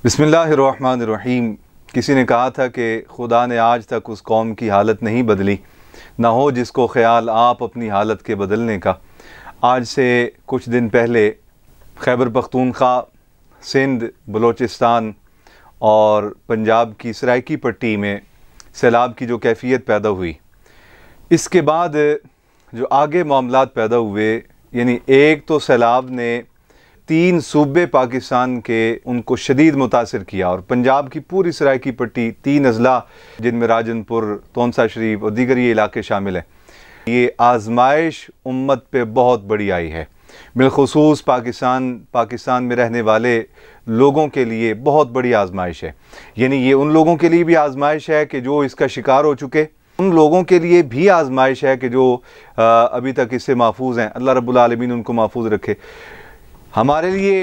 बिस्मिल्लाहिर्रहमानिर्रहीम। किसी ने कहा था कि खुदा ने आज तक उस कौम की हालत नहीं बदली, ना हो जिसको ख़्याल आप अपनी हालत के बदलने का। आज से कुछ दिन पहले खैबर पख्तूनख्वा, सिंध, बलूचिस्तान और पंजाब की सराइकी पट्टी में सैलाब की जो कैफियत पैदा हुई, इसके बाद जो आगे मामलात पैदा हुए, यानी एक तो सैलाब ने 3 सूबे पाकिस्तान के उनको शदीद मुतासिर किया और पंजाब की पूरी सराइकी पट्टी 3 अजला जिनमें राजनपुर, तोनसा शरीफ और दीगर ये इलाके शामिल हैं। ये आजमाइश उम्मत पे बहुत बड़ी आई है, बिलखुसूस पाकिस्तान में रहने वाले लोगों के लिए बहुत बड़ी आजमाइश है। यानी ये उन लोगों के लिए भी आजमाइश है कि जो इसका शिकार हो चुके, उन लोगों के लिए भी आजमाइश है कि जो अभी तक इससे महफूज हैं। अल्लाह रब्बुल आलमीन उनको महफूज रखे। हमारे लिए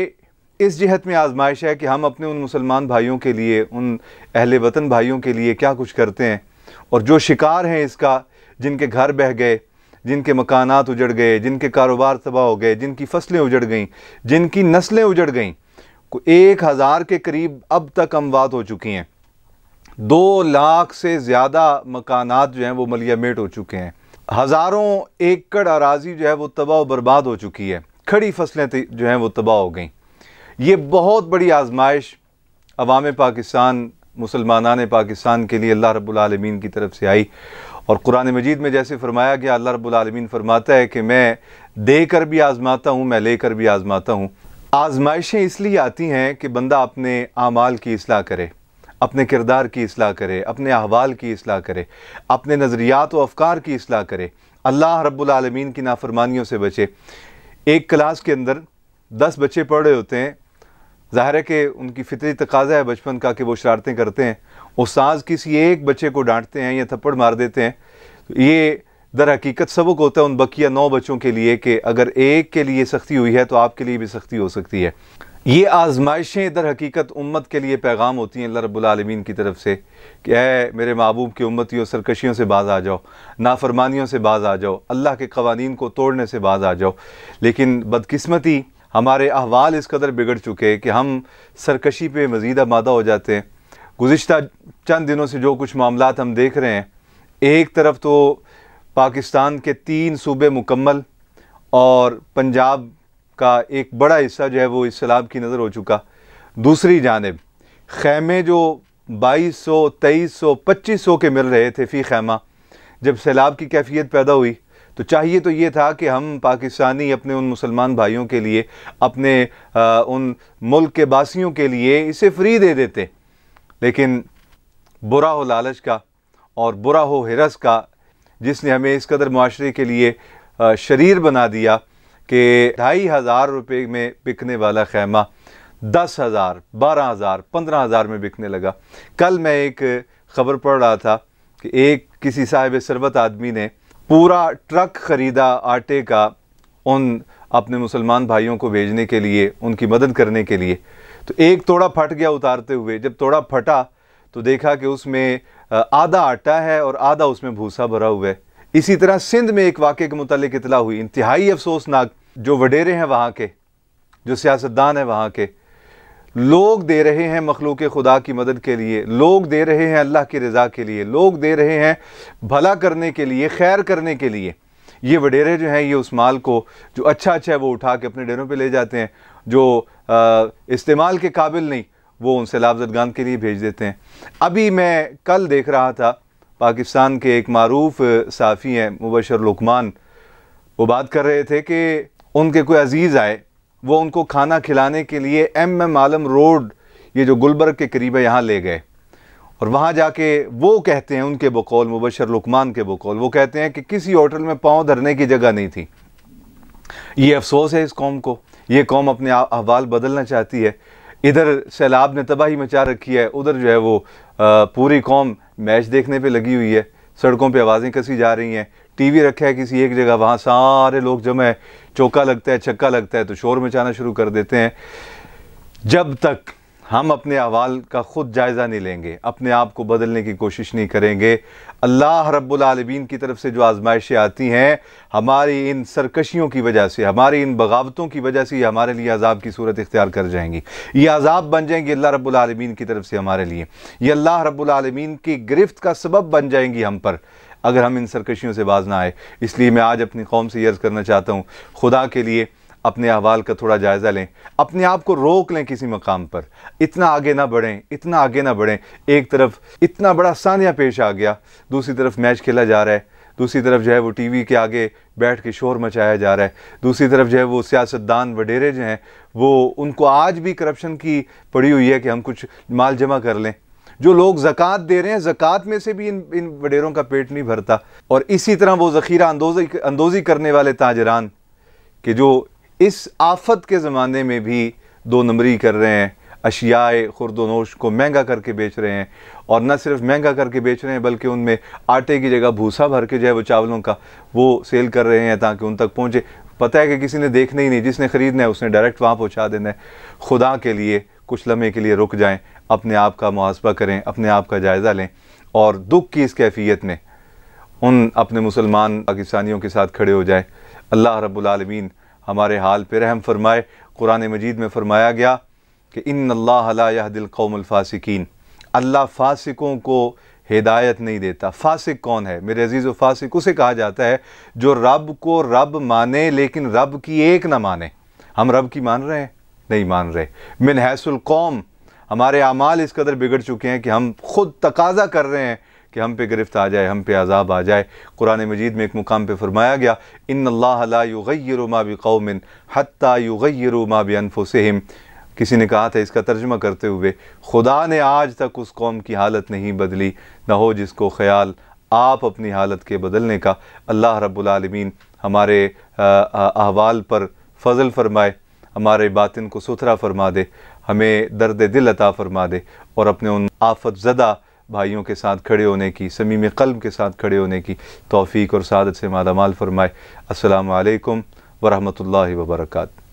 इस जिहत में आजमाइश है कि हम अपने उन मुसलमान भाइयों के लिए, उन अहले वतन भाइयों के लिए क्या कुछ करते हैं, और जो शिकार हैं इसका, जिनके घर बह गए, जिनके मकानात उजड़ गए, जिनके कारोबार तबाह हो गए, जिनकी फसलें उजड़ गईं, जिनकी नस्लें उजड़ गईं, 1000 के करीब अब तक अमवात हो चुकी हैं। 2 लाख से ज़्यादा मकानात जो हैं वो मलिया मेट हो चुके हैं। हज़ारों एकड़ अराज़ी जो है वो तबाह बर्बाद हो चुकी है। खड़ी फसलें जो हैं वो तबाह हो गईं। ये बहुत बड़ी आजमाइश अवाम पाकिस्तान, मुसलमानान पाकिस्तान के लिए अल्लाह रब्बुल आलमीन की तरफ से आई। और कुरान मजीद में जैसे फरमाया गया, अल्लाह रब्बुल आलमीन फरमाता है कि मैं देकर भी आजमाता हूँ, मैं लेकर भी आजमाता हूँ। आजमाइशें इसलिए आती हैं कि बंदा अपने आमाल की इस्लाह करे, अपने किरदार की इस्लाह करे, अपने अहवाल की इस्लाह करे, अपने नज़रियात व अफकार की इस्लाह करे, अल्लाह रब्बुल आलमीन की नाफरमानियों से बचे। एक क्लास के अंदर 10 बच्चे पढ़ रहे होते हैं। ज़ाहिर है कि उनकी फितरी तकाज़ा है बचपन का कि वो शरारतें करते हैं। उस्ताद किसी एक बच्चे को डांटते हैं या थप्पड़ मार देते हैं, तो ये दर हकीकत सबक होता है उन बकिया 9 बच्चों के लिए कि अगर एक के लिए सख्ती हुई है तो आपके लिए भी सख्ती हो सकती है। ये आजमाइशें दर हकीकत उम्मत के लिए पैगाम होती हैं अल्लाह रब्बुल आलमीन की तरफ से कि ऐ मेरे महबूब की उम्मतियों, सरकशियों से बाज आ जाओ, नाफरमानियों से बाज आ जाओ, अल्लाह के कवानीन को तोड़ने से बाज आ जाओ। लेकिन बदकिस्मती हमारे अहवाल इस कदर बिगड़ चुके कि हम सरकशी पे मज़ीद आमादा हो जाते हैं। गुज़िश्ता चंद दिनों से जो कुछ मामलात हम देख रहे हैं, एक तरफ तो पाकिस्तान के 3 सूबे मुकम्मल और पंजाब का एक बड़ा हिस्सा जो है वो इस सैलाब की नज़र हो चुका। दूसरी जानिब खैमे जो 2200, 2300, 2500 के मिल रहे थे फ़ी खैमा, जब सैलाब की कैफियत पैदा हुई तो चाहिए तो ये था कि हम पाकिस्तानी अपने उन मुसलमान भाइयों के लिए, अपने उन मुल्क के बासियों के लिए इसे फ्री दे देते। लेकिन बुरा हो लालच का और बुरा हो हिरस का, जिसने हमें इस कदर मुआशरे के लिए शरीर बना दिया कि 2500 रुपये में बिकने वाला खैमा 10,000, 12,000, 15,000 में बिकने लगा। कल मैं एक ख़बर पढ़ रहा था कि एक किसी साहिब सरबत आदमी ने पूरा ट्रक ख़रीदा आटे का उन अपने मुसलमान भाइयों को भेजने के लिए, उनकी मदद करने के लिए। तो एक तोड़ा फट गया उतारते हुए। जब तोड़ा फटा तो देखा कि उसमें आधा आटा है और आधा उसमें भूसा भरा हुआ है। इसी तरह सिंध में एक वाक़े के मुतालिक इतला हुई, इंतहाई अफसोसनाक। जो वडेरे हैं वहाँ के, जो सियासतदान हैं वहाँ के, लोग दे रहे हैं मखलूक खुदा की मदद के लिए, लोग दे रहे हैं अल्लाह की रज़ा के लिए, लोग दे रहे हैं भला करने के लिए, खैर करने के लिए। ये वडेरे जो हैं, ये उस माल को जो अच्छा है वो उठा के अपने डेरों पे ले जाते हैं, जो इस्तेमाल के काबिल नहीं वो उन सैलाब-ज़दगान के लिए भेज देते हैं। अभी मैं कल देख रहा था, पाकिस्तान के एक मारूफ साफ़ी हैं मुबशर लुकमान, वो बात कर रहे थे कि उनके कोई अजीज़ आए, वो उनको खाना खिलाने के लिए MM आलम रोड, ये जो गुलबर्ग के करीब है, यहाँ ले गए। और वहाँ जाके वो कहते हैं, उनके बकौल, मुबशर लुकमान के बकौल, वो कहते हैं कि किसी होटल में पाँव धरने की जगह नहीं थी। ये अफसोस है इस कौम को। ये कौम अपने अहवाल बदलना चाहती है। इधर सैलाब ने तबाही मचा रखी है, उधर जो है वो पूरी कौम मैच देखने पे लगी हुई है। सड़कों पे आवाज़ें कसी जा रही हैं, टीवी रखा है किसी एक जगह, वहाँ सारे लोग जमा है, चौका लगता है, छक्का लगता है तो शोर मचाना शुरू कर देते हैं। जब तक ہم اپنے احوال کا خود جائزہ نہیں لیں گے، اپنے آپ کو بدلنے کی کوشش نہیں کریں گے، اللہ رب العالمین کی طرف سے جو آزمائشیں آتی ہیں ہماری ان سرکشیوں کی وجہ سے، ہماری ان بغاوتوں کی وجہ سے یہ ہمارے لیے عذاب کی صورت اختیار کر جائیں گی، یہ عذاب بن جائیں گی اللہ رب العالمین کی طرف سے ہمارے لیے، یہ اللہ رب العالمین کی گرفت کا سبب بن جائیں گی ہم پر اگر ہم ان سرکشیوں سے باز نہ آئے۔ اس لیے میں آج اپنی قوم سے یہ عرض کرنا چاہتا ہوں، خدا کے لیے اپنے احوال کا تھوڑا جائزہ لیں، اپنے آپ کو روک لیں کسی مقام پر، اتنا آگے نہ بڑھیں، اتنا آگے نہ بڑھیں۔ ایک طرف اتنا بڑا ثانیہ پیش آ گیا، دوسری طرف میچ کھیلا جا رہا ہے، دوسری طرف جو ہے وہ ٹی وی کے آگے بیٹھ کے شور مچایا جا رہا ہے، دوسری طرف جو ہے وہ سیاستدان وڈیرے جو ہیں وہ ان کو آج بھی کرپشن کی پڑی ہوئی ہے کہ ہم کچھ مال جمع کر لیں۔ جو لوگ زکوٰۃ دے رہے ہیں، زکوٰۃ میں سے بھی ان وڈیروں کا پیٹ نہیں بھرتا، اور اسی طرح وہ ذخیرہ اندوزی کرنے والے تاجران کہ جو اس آفت کے زمانے میں بھی دو نمبری کر رہے ہیں، اشیاء خرد و نوش کو مہنگا کر کے بیچ رہے ہیں، اور نہ صرف مہنگا کر کے بیچ رہے ہیں بلکہ ان میں آٹے کی جگہ بھوسا بھر کے جو ہے وہ چاولوں کا وہ سیل کر رہے ہیں تاکہ ان تک پہنچے۔ پتہ ہے کہ کسی نے دیکھنا ہی نہیں، جس نے خریدنا ہے اس نے ڈائریکٹ وہاں پہنچا دینا ہے۔ خدا کے لیے کچھ لمحے کے لیے رک جائیں، اپنے آپ کا محاسبہ کریں، اپنے آپ کا جائزہ لیں، اور دکھ کی اس کیفیت میں ان اپنے مسلمان پاکستانیوں کے ساتھ کھڑے ہو جائیں۔ اللہ رب العالمین ہمارے حال پہ رحم فرمائے۔ قرآن مجید میں فرمایا گیا کہ ان اللہ لا یہدی القوم الفاسقین، اللہ فاسقوں کو ہدایت نہیں دیتا۔ فاسق کون ہے میرے عزیز و؟ فاسق اسے کہا جاتا ہے جو رب کو رب مانے لیکن رب کی ایک نہ مانے۔ ہم رب کی مان رہے ہیں؟ نہیں مان رہے۔ من حیث القوم ہمارے اعمال اس قدر بگڑ چکے ہیں کہ ہم خود تقاضا کر رہے ہیں کہ ہم پہ گرفت آ جائے، ہم پہ عذاب آ جائے۔ قرآن مجید میں ایک مقام پہ فرمایا گیا ان اللہ لا یغیر ما بقوم حتی یغیروا ما بانفسہم۔ کسی نے کہا تھا اس کا ترجمہ کرتے ہوئے، خدا نے آج تک اس قوم کی حالت نہیں بدلی، نہ ہو جس کو خیال آپ اپنی حالت کے بدلنے کا۔ اللہ رب العالمین ہمارے احوال پر فضل فرمائے، ہمارے باطن کو ستھرا فرما دے، ہمیں درد دل عطا فرما دے، اور اپنے ان آفت زدہ بھائیوں کے ساتھ کھڑے ہونے کی، صمیم قلب کے ساتھ کھڑے ہونے کی توفیق اور سعادت سے مالا مال فرمائے۔ السلام علیکم ورحمۃ اللہ وبرکاتہ۔